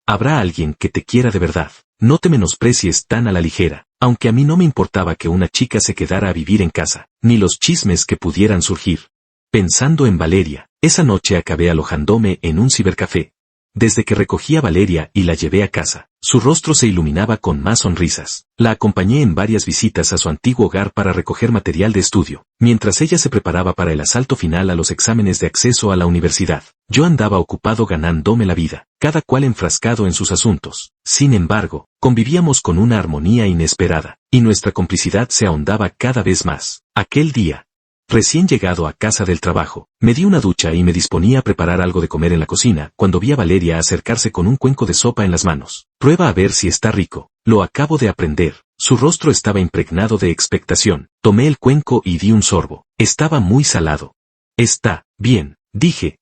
Habrá alguien que te quiera de verdad. No te menosprecies tan a la ligera, aunque a mí no me importaba que una chica se quedara a vivir en casa, ni los chismes que pudieran surgir. Pensando en Valeria, esa noche acabé alojándome en un cibercafé. Desde que recogí a Valeria y la llevé a casa, su rostro se iluminaba con más sonrisas. La acompañé en varias visitas a su antiguo hogar para recoger material de estudio, mientras ella se preparaba para el asalto final a los exámenes de acceso a la universidad. Yo andaba ocupado ganándome la vida, cada cual enfrascado en sus asuntos. Sin embargo, convivíamos con una armonía inesperada, y nuestra complicidad se ahondaba cada vez más. Aquel día, recién llegado a casa del trabajo, me di una ducha y me disponía a preparar algo de comer en la cocina, cuando vi a Valeria acercarse con un cuenco de sopa en las manos. Prueba a ver si está rico. Lo acabo de aprender. Su rostro estaba impregnado de expectación. Tomé el cuenco y di un sorbo. Estaba muy salado. Está bien, dije.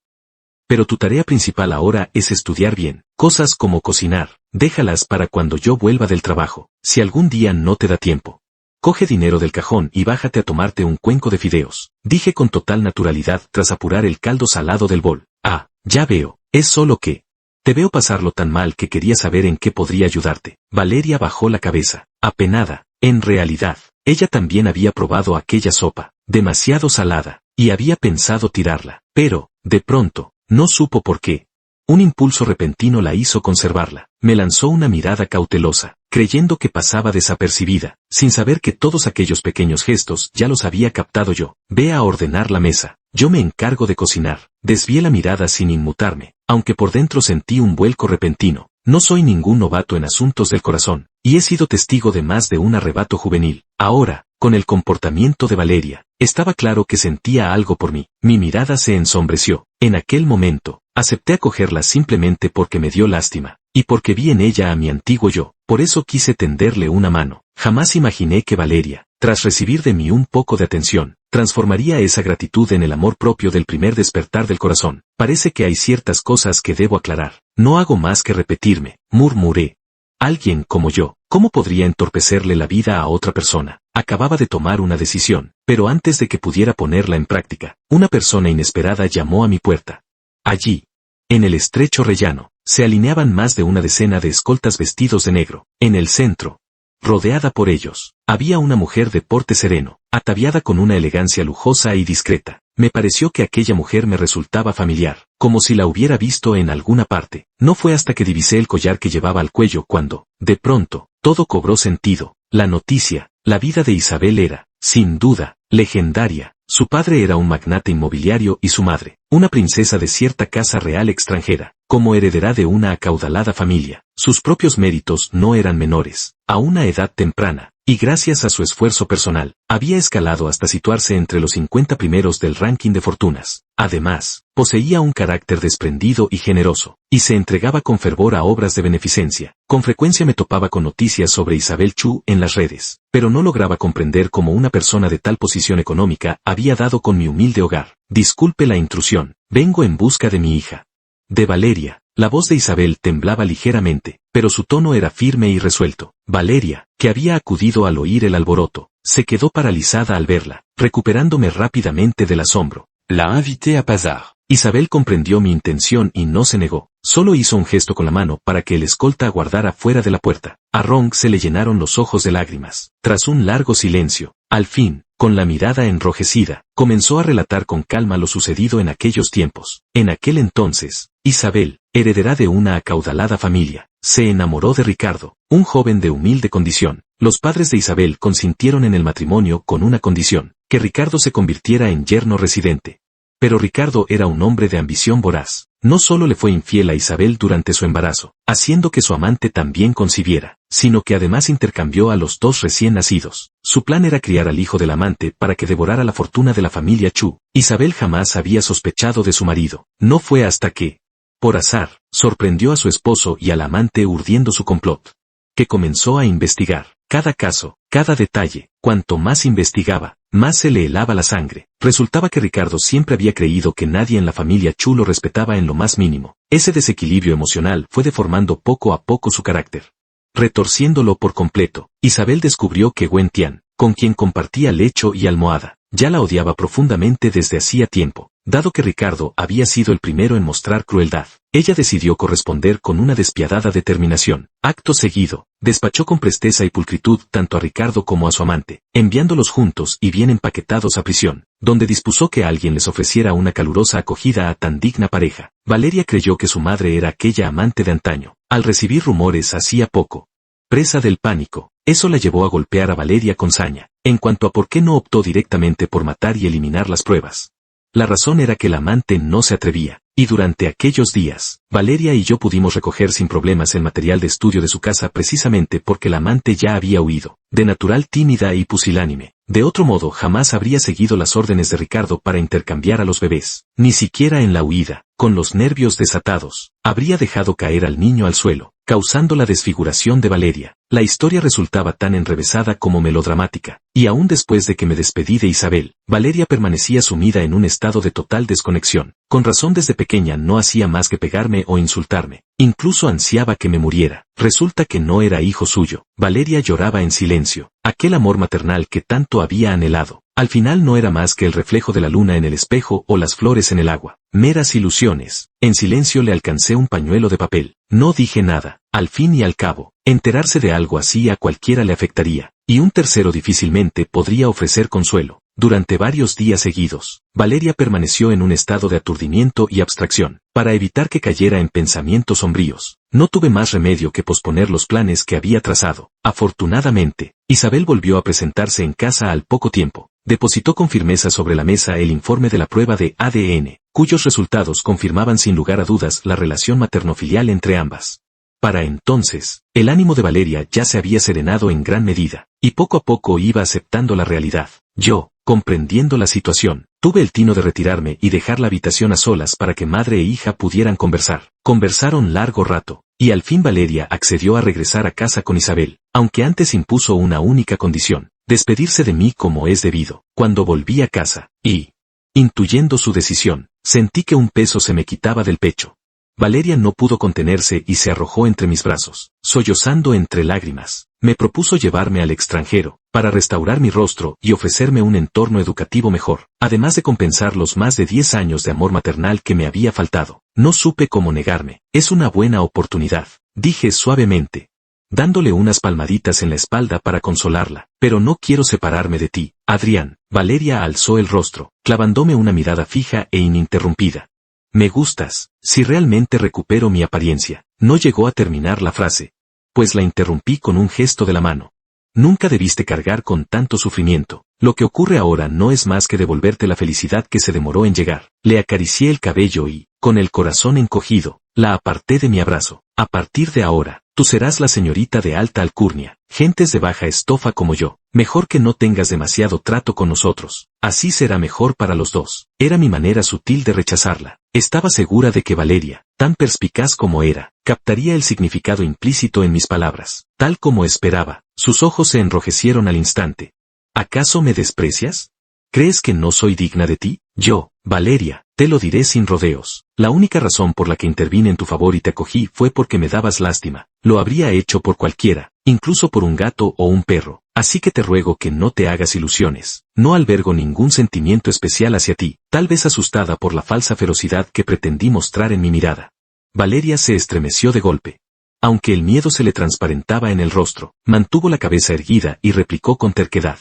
Pero tu tarea principal ahora es estudiar bien. Cosas como cocinar, déjalas para cuando yo vuelva del trabajo, si algún día no te da tiempo. Coge dinero del cajón y bájate a tomarte un cuenco de fideos, dije con total naturalidad tras apurar el caldo salado del bol. Ah, ya veo, es solo que te veo pasarlo tan mal que quería saber en qué podría ayudarte. Valeria bajó la cabeza, apenada. En realidad, ella también había probado aquella sopa, demasiado salada, y había pensado tirarla, pero, de pronto, no supo por qué. Un impulso repentino la hizo conservarla. Me lanzó una mirada cautelosa, creyendo que pasaba desapercibida, sin saber que todos aquellos pequeños gestos ya los había captado yo. Ve a ordenar la mesa, yo me encargo de cocinar. Desvié la mirada sin inmutarme, aunque por dentro sentí un vuelco repentino. No soy ningún novato en asuntos del corazón, y he sido testigo de más de un arrebato juvenil. Ahora, con el comportamiento de Valeria, estaba claro que sentía algo por mí. Mi mirada se ensombreció. En aquel momento, acepté acogerla simplemente porque me dio lástima, y porque vi en ella a mi antiguo yo. Por eso quise tenderle una mano. Jamás imaginé que Valeria, tras recibir de mí un poco de atención, transformaría esa gratitud en el amor propio del primer despertar del corazón. Parece que hay ciertas cosas que debo aclarar. No hago más que repetirme, murmuré. Alguien como yo, ¿cómo podría entorpecerle la vida a otra persona? Acababa de tomar una decisión, pero antes de que pudiera ponerla en práctica, una persona inesperada llamó a mi puerta. Allí, en el estrecho rellano, se alineaban más de una decena de escoltas vestidos de negro. En el centro, rodeada por ellos, había una mujer de porte sereno, ataviada con una elegancia lujosa y discreta. Me pareció que aquella mujer me resultaba familiar, como si la hubiera visto en alguna parte. No fue hasta que divisé el collar que llevaba al cuello cuando, de pronto, todo cobró sentido. La noticia, la vida de Isabel era, sin duda, legendaria. Su padre era un magnate inmobiliario y su madre, una princesa de cierta casa real extranjera. Como heredera de una acaudalada familia, sus propios méritos no eran menores. A una edad temprana, y gracias a su esfuerzo personal, había escalado hasta situarse entre los 50 primeros del ranking de fortunas. Además, poseía un carácter desprendido y generoso, y se entregaba con fervor a obras de beneficencia. Con frecuencia me topaba con noticias sobre Isabel Chu en las redes, pero no lograba comprender cómo una persona de tal posición económica había dado con mi humilde hogar. Disculpe la intrusión, vengo en busca de mi hija. De Valeria. La voz de Isabel temblaba ligeramente, pero su tono era firme y resuelto. Valeria, que había acudido al oír el alboroto, se quedó paralizada al verla, recuperándome rápidamente del asombro. La invité à pasar. Isabel comprendió mi intención y no se negó, solo hizo un gesto con la mano para que el escolta aguardara fuera de la puerta. A Ronk se le llenaron los ojos de lágrimas. Tras un largo silencio, al fin, con la mirada enrojecida, comenzó a relatar con calma lo sucedido en aquellos tiempos. En aquel entonces, Isabel, heredera de una acaudalada familia, se enamoró de Ricardo, un joven de humilde condición. Los padres de Isabel consintieron en el matrimonio con una condición, que Ricardo se convirtiera en yerno residente. Pero Ricardo era un hombre de ambición voraz. No solo le fue infiel a Isabel durante su embarazo, haciendo que su amante también concibiera, sino que además intercambió a los dos recién nacidos. Su plan era criar al hijo del amante para que devorara la fortuna de la familia Chu. Isabel jamás había sospechado de su marido. No fue hasta que, por azar, sorprendió a su esposo y al amante urdiendo su complot, que comenzó a investigar cada caso, cada detalle. Cuanto más investigaba, más se le helaba la sangre. Resultaba que Ricardo siempre había creído que nadie en la familia Chu lo respetaba en lo más mínimo. Ese desequilibrio emocional fue deformando poco a poco su carácter, retorciéndolo por completo. Isabel descubrió que Wen Tian, con quien compartía lecho y almohada, ya la odiaba profundamente desde hacía tiempo. Dado que Ricardo había sido el primero en mostrar crueldad, ella decidió corresponder con una despiadada determinación. Acto seguido, despachó con presteza y pulcritud tanto a Ricardo como a su amante, enviándolos juntos y bien empaquetados a prisión, donde dispuso que alguien les ofreciera una calurosa acogida a tan digna pareja. Valeria creyó que su madre era aquella amante de antaño. Al recibir rumores hacía poco, presa del pánico, eso la llevó a golpear a Valeria con saña. En cuanto a por qué no optó directamente por matar y eliminar las pruebas, la razón era que el amante no se atrevía, y durante aquellos días, Valeria y yo pudimos recoger sin problemas el material de estudio de su casa precisamente porque el amante ya había huido, de natural tímida y pusilánime. De otro modo jamás habría seguido las órdenes de Ricardo para intercambiar a los bebés, ni siquiera en la huida, con los nervios desatados, habría dejado caer al niño al suelo, causando la desfiguración de Valeria. La historia resultaba tan enrevesada como melodramática, y aún después de que me despedí de Isabel, Valeria permanecía sumida en un estado de total desconexión. Con razón desde pequeña no hacía más que pegarme o insultarme, incluso ansiaba que me muriera. Resulta que no era hijo suyo. Valeria lloraba en silencio. Aquel amor maternal que tanto había anhelado, al final no era más que el reflejo de la luna en el espejo o las flores en el agua. Meras ilusiones. En silencio le alcancé un pañuelo de papel. No dije nada. Al fin y al cabo, enterarse de algo así a cualquiera le afectaría, y un tercero difícilmente podría ofrecer consuelo. Durante varios días seguidos, Valeria permaneció en un estado de aturdimiento y abstracción. Para evitar que cayera en pensamientos sombríos, no tuve más remedio que posponer los planes que había trazado. Afortunadamente, Isabel volvió a presentarse en casa al poco tiempo. Depositó con firmeza sobre la mesa el informe de la prueba de ADN, cuyos resultados confirmaban sin lugar a dudas la relación materno-filial entre ambas. Para entonces, el ánimo de Valeria ya se había serenado en gran medida, y poco a poco iba aceptando la realidad. Yo, comprendiendo la situación, tuve el tino de retirarme y dejar la habitación a solas para que madre e hija pudieran conversar. Conversaron largo rato, y al fin Valeria accedió a regresar a casa con Isabel, aunque antes impuso una única condición: despedirse de mí como es debido. Cuando volví a casa, y, intuyendo su decisión, sentí que un peso se me quitaba del pecho. Valeria no pudo contenerse y se arrojó entre mis brazos, sollozando entre lágrimas. Me propuso llevarme al extranjero, para restaurar mi rostro y ofrecerme un entorno educativo mejor, además de compensar los más de 10 años de amor maternal que me había faltado. No supe cómo negarme. Es una buena oportunidad, dije suavemente, dándole unas palmaditas en la espalda para consolarla. Pero no quiero separarme de ti, Adrián. Valeria alzó el rostro, clavándome una mirada fija e ininterrumpida. Me gustas, si realmente recupero mi apariencia. No llegó a terminar la frase, pues la interrumpí con un gesto de la mano. Nunca debiste cargar con tanto sufrimiento. Lo que ocurre ahora no es más que devolverte la felicidad que se demoró en llegar. Le acaricié el cabello y, con el corazón encogido, la aparté de mi abrazo. A partir de ahora, tú serás la señorita de alta alcurnia. Gentes de baja estofa como yo. Mejor que no tengas demasiado trato con nosotros. Así será mejor para los dos. Era mi manera sutil de rechazarla. Estaba segura de que Valeria tan perspicaz como era, captaría el significado implícito en mis palabras. Tal como esperaba, sus ojos se enrojecieron al instante. ¿Acaso me desprecias? ¿Crees que no soy digna de ti? Yo, Valeria, te lo diré sin rodeos. La única razón por la que intervine en tu favor y te acogí fue porque me dabas lástima. Lo habría hecho por cualquiera, incluso por un gato o un perro. Así que te ruego que no te hagas ilusiones. No albergo ningún sentimiento especial hacia ti, tal vez asustada por la falsa ferocidad que pretendí mostrar en mi mirada. Valeria se estremeció de golpe. Aunque el miedo se le transparentaba en el rostro, mantuvo la cabeza erguida y replicó con terquedad.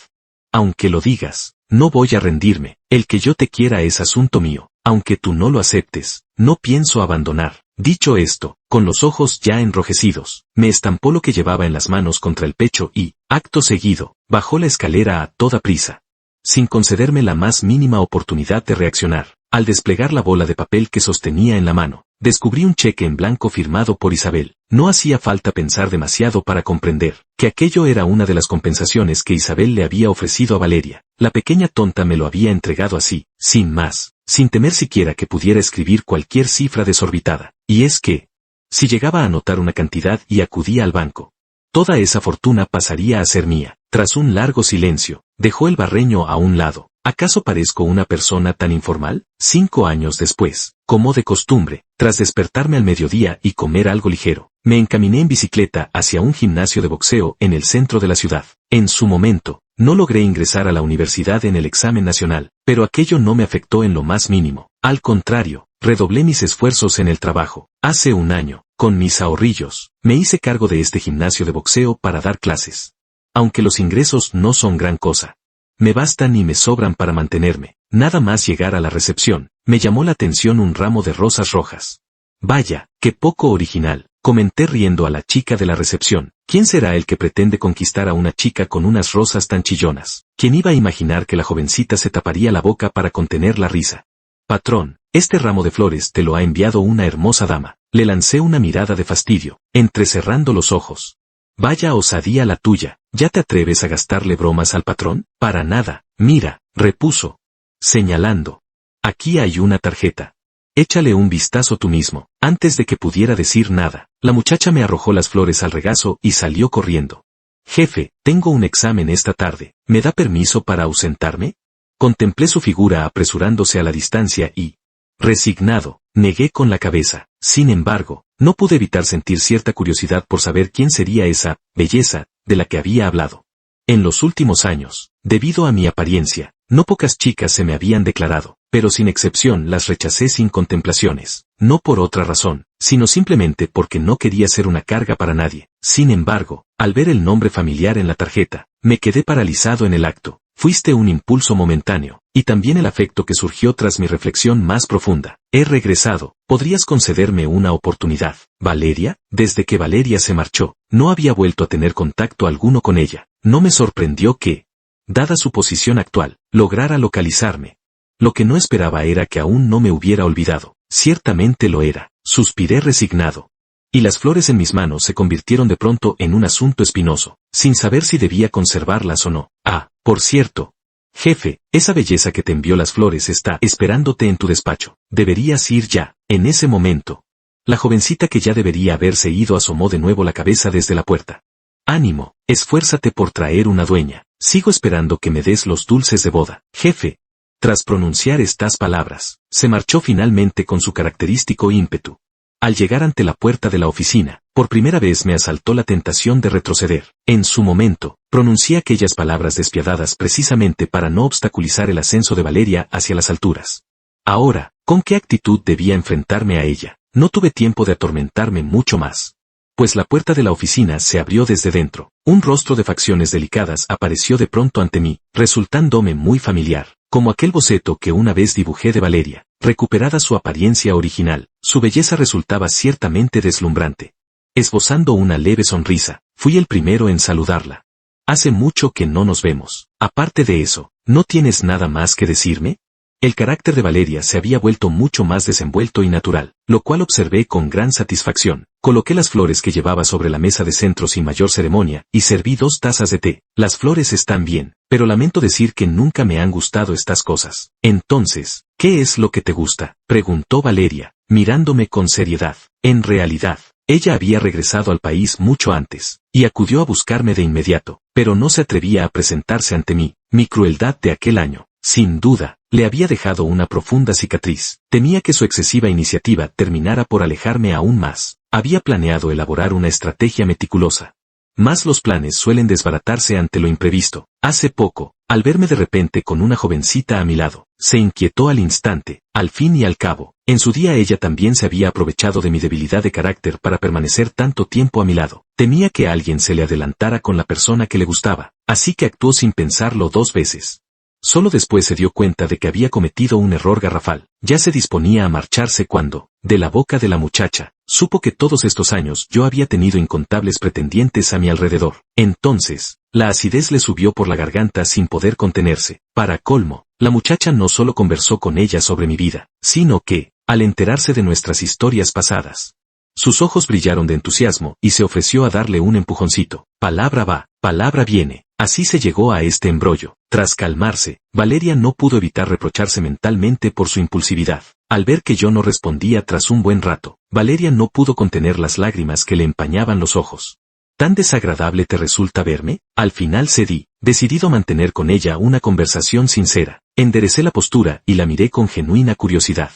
Aunque lo digas, no voy a rendirme. El que yo te quiera es asunto mío. Aunque tú no lo aceptes, no pienso abandonar. Dicho esto, con los ojos ya enrojecidos, me estampó lo que llevaba en las manos contra el pecho y, acto seguido, bajó la escalera a toda prisa. Sin concederme la más mínima oportunidad de reaccionar, al desplegar la bola de papel que sostenía en la mano, descubrí un cheque en blanco firmado por Isabel. No hacía falta pensar demasiado para comprender que aquello era una de las compensaciones que Isabel le había ofrecido a Valeria. La pequeña tonta me lo había entregado así, sin más, sin temer siquiera que pudiera escribir cualquier cifra desorbitada. Y es que, si llegaba a anotar una cantidad y acudía al banco, toda esa fortuna pasaría a ser mía. Tras un largo silencio, dejó el barreño a un lado. ¿Acaso parezco una persona tan informal? 5 años después, como de costumbre, tras despertarme al mediodía y comer algo ligero, me encaminé en bicicleta hacia un gimnasio de boxeo en el centro de la ciudad. En su momento, no logré ingresar a la universidad en el examen nacional, pero aquello no me afectó en lo más mínimo. Al contrario, redoblé mis esfuerzos en el trabajo. Hace un año, con mis ahorrillos, me hice cargo de este gimnasio de boxeo para dar clases. Aunque los ingresos no son gran cosa, me bastan y me sobran para mantenerme. Nada más llegar a la recepción, me llamó la atención un ramo de rosas rojas. Vaya, qué poco original, comenté riendo a la chica de la recepción. ¿Quién será el que pretende conquistar a una chica con unas rosas tan chillonas? ¿Quién iba a imaginar que la jovencita se taparía la boca para contener la risa? Patrón, este ramo de flores te lo ha enviado una hermosa dama. Le lancé una mirada de fastidio, entrecerrando los ojos. Vaya osadía la tuya, ¿ya te atreves a gastarle bromas al patrón? Para nada, mira, repuso, señalando. Aquí hay una tarjeta. Échale un vistazo tú mismo. Antes de que pudiera decir nada, la muchacha me arrojó las flores al regazo y salió corriendo. Jefe, tengo un examen esta tarde, ¿me da permiso para ausentarme? Contemplé su figura apresurándose a la distancia y, resignado, negué con la cabeza. Sin embargo, no pude evitar sentir cierta curiosidad por saber quién sería esa belleza de la que había hablado. En los últimos años, debido a mi apariencia, no pocas chicas se me habían declarado, pero sin excepción las rechacé sin contemplaciones, no por otra razón, sino simplemente porque no quería ser una carga para nadie. Sin embargo, al ver el nombre familiar en la tarjeta, me quedé paralizado en el acto. Fuiste un impulso momentáneo, y también el afecto que surgió tras mi reflexión más profunda. He regresado, ¿podrías concederme una oportunidad? ¿Valeria? Desde que Valeria se marchó, no había vuelto a tener contacto alguno con ella. No me sorprendió que, dada su posición actual, lograra localizarme. Lo que no esperaba era que aún no me hubiera olvidado. Ciertamente lo era. Suspiré resignado. Y las flores en mis manos se convirtieron de pronto en un asunto espinoso, sin saber si debía conservarlas o no. Ah, por cierto. Jefe, esa belleza que te envió las flores está esperándote en tu despacho. Deberías ir ya. En ese momento, la jovencita que ya debería haberse ido asomó de nuevo la cabeza desde la puerta. Ánimo, esfuérzate por traer una dueña. Sigo esperando que me des los dulces de boda. Jefe. Tras pronunciar estas palabras, se marchó finalmente con su característico ímpetu. Al llegar ante la puerta de la oficina, por primera vez me asaltó la tentación de retroceder. En su momento, pronuncié aquellas palabras despiadadas precisamente para no obstaculizar el ascenso de Valeria hacia las alturas. Ahora, ¿con qué actitud debía enfrentarme a ella? No tuve tiempo de atormentarme mucho más. Pues la puerta de la oficina se abrió desde dentro. Un rostro de facciones delicadas apareció de pronto ante mí, resultándome muy familiar, como aquel boceto que una vez dibujé de Valeria. Recuperada su apariencia original, su belleza resultaba ciertamente deslumbrante. Esbozando una leve sonrisa, fui el primero en saludarla. Hace mucho que no nos vemos. Aparte de eso, ¿no tienes nada más que decirme? El carácter de Valeria se había vuelto mucho más desenvuelto y natural, lo cual observé con gran satisfacción. Coloqué las flores que llevaba sobre la mesa de centro sin mayor ceremonia y serví 2 tazas de té. Las flores están bien, pero lamento decir que nunca me han gustado estas cosas. Entonces, ¿qué es lo que te gusta?, preguntó Valeria, mirándome con seriedad. En realidad, ella había regresado al país mucho antes, y acudió a buscarme de inmediato, pero no se atrevía a presentarse ante mí. Mi crueldad de aquel año, sin duda, le había dejado una profunda cicatriz. Temía que su excesiva iniciativa terminara por alejarme aún más. Había planeado elaborar una estrategia meticulosa. Mas los planes suelen desbaratarse ante lo imprevisto. Hace poco, al verme de repente con una jovencita a mi lado, se inquietó al instante. Al fin y al cabo, en su día ella también se había aprovechado de mi debilidad de carácter para permanecer tanto tiempo a mi lado. Temía que alguien se le adelantara con la persona que le gustaba, así que actuó sin pensarlo 2 veces. Solo después se dio cuenta de que había cometido un error garrafal. Ya se disponía a marcharse cuando, de la boca de la muchacha, supo que todos estos años yo había tenido incontables pretendientes a mi alrededor. Entonces, la acidez le subió por la garganta sin poder contenerse. Para colmo, la muchacha no solo conversó con ella sobre mi vida, sino que, al enterarse de nuestras historias pasadas, sus ojos brillaron de entusiasmo y se ofreció a darle un empujoncito. Palabra va, palabra viene. Así se llegó a este embrollo. Tras calmarse, Valeria no pudo evitar reprocharse mentalmente por su impulsividad. Al ver que yo no respondía tras un buen rato, Valeria no pudo contener las lágrimas que le empañaban los ojos. ¿Tan desagradable te resulta verme? Al final cedí, decidido a mantener con ella una conversación sincera. Enderecé la postura y la miré con genuina curiosidad.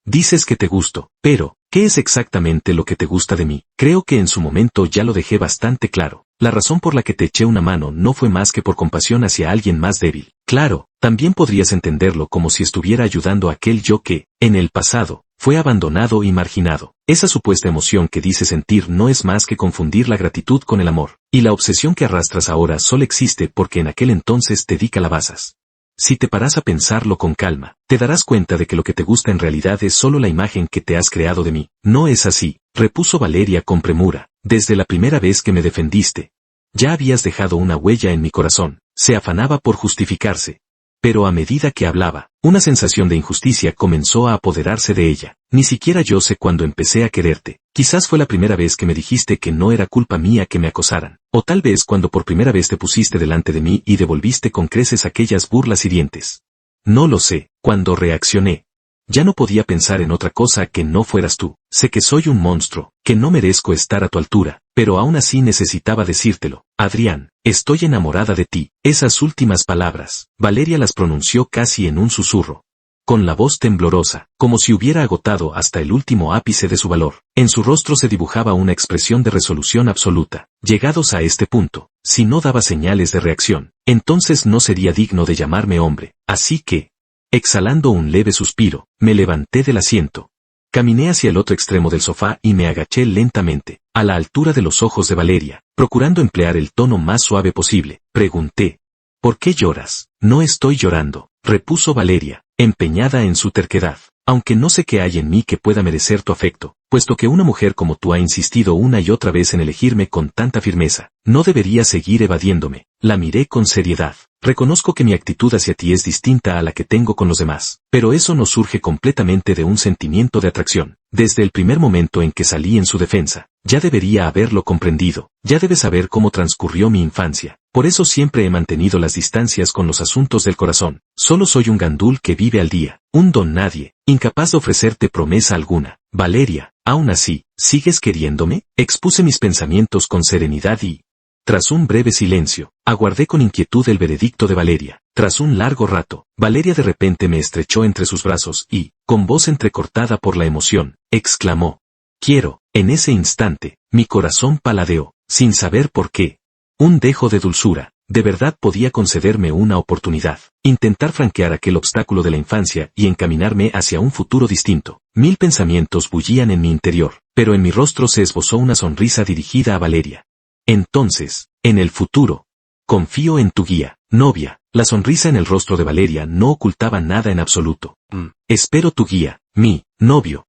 Dices que te gusto, pero, ¿qué es exactamente lo que te gusta de mí? Creo que en su momento ya lo dejé bastante claro. La razón por la que te eché una mano no fue más que por compasión hacia alguien más débil. Claro, también podrías entenderlo como si estuviera ayudando a aquel yo que, en el pasado, fue abandonado y marginado. Esa supuesta emoción que dices sentir no es más que confundir la gratitud con el amor, y la obsesión que arrastras ahora solo existe porque en aquel entonces te di calabazas. Si te paras a pensarlo con calma, te darás cuenta de que lo que te gusta en realidad es solo la imagen que te has creado de mí. No es así, repuso Valeria con premura. Desde la primera vez que me defendiste, ya habías dejado una huella en mi corazón. Se afanaba por justificarse. Pero a medida que hablaba, una sensación de injusticia comenzó a apoderarse de ella. Ni siquiera yo sé cuándo empecé a quererte. Quizás fue la primera vez que me dijiste que no era culpa mía que me acosaran. O tal vez cuando por primera vez te pusiste delante de mí y devolviste con creces aquellas burlas hirientes. No lo sé. Cuando reaccioné, ya no podía pensar en otra cosa que no fueras tú. Sé que soy un monstruo, que no merezco estar a tu altura, pero aún así necesitaba decírtelo. Adrián, estoy enamorada de ti. Esas últimas palabras, Valeria las pronunció casi en un susurro, con la voz temblorosa, como si hubiera agotado hasta el último ápice de su valor. En su rostro se dibujaba una expresión de resolución absoluta. Llegados a este punto, si no daba señales de reacción, entonces no sería digno de llamarme hombre. Así que, exhalando un leve suspiro, me levanté del asiento. Caminé hacia el otro extremo del sofá y me agaché lentamente, a la altura de los ojos de Valeria, procurando emplear el tono más suave posible. Pregunté, ¿por qué lloras? No estoy llorando, repuso Valeria, empeñada en su terquedad. Aunque no sé qué hay en mí que pueda merecer tu afecto, puesto que una mujer como tú ha insistido una y otra vez en elegirme con tanta firmeza, no debería seguir evadiéndome. La miré con seriedad. Reconozco que mi actitud hacia ti es distinta a la que tengo con los demás, pero eso no surge completamente de un sentimiento de atracción. Desde el primer momento en que salí en su defensa, ya debería haberlo comprendido. Ya debes saber cómo transcurrió mi infancia. Por eso siempre he mantenido las distancias con los asuntos del corazón. Solo soy un gandul que vive al día, un don nadie, incapaz de ofrecerte promesa alguna. Valeria, aún así, ¿sigues queriéndome? Expuse mis pensamientos con serenidad y, tras un breve silencio, aguardé con inquietud el veredicto de Valeria. Tras un largo rato, Valeria de repente me estrechó entre sus brazos y, con voz entrecortada por la emoción, exclamó, «Quiero». En ese instante, mi corazón paladeó, sin saber por qué. Un dejo de dulzura, de verdad podía concederme una oportunidad, intentar franquear aquel obstáculo de la infancia y encaminarme hacia un futuro distinto. 1000 pensamientos bullían en mi interior, pero en mi rostro se esbozó una sonrisa dirigida a Valeria. Entonces, en el futuro, confío en tu guía, novia. La sonrisa en el rostro de Valeria no ocultaba nada en absoluto. Espero tu guía, mi novio.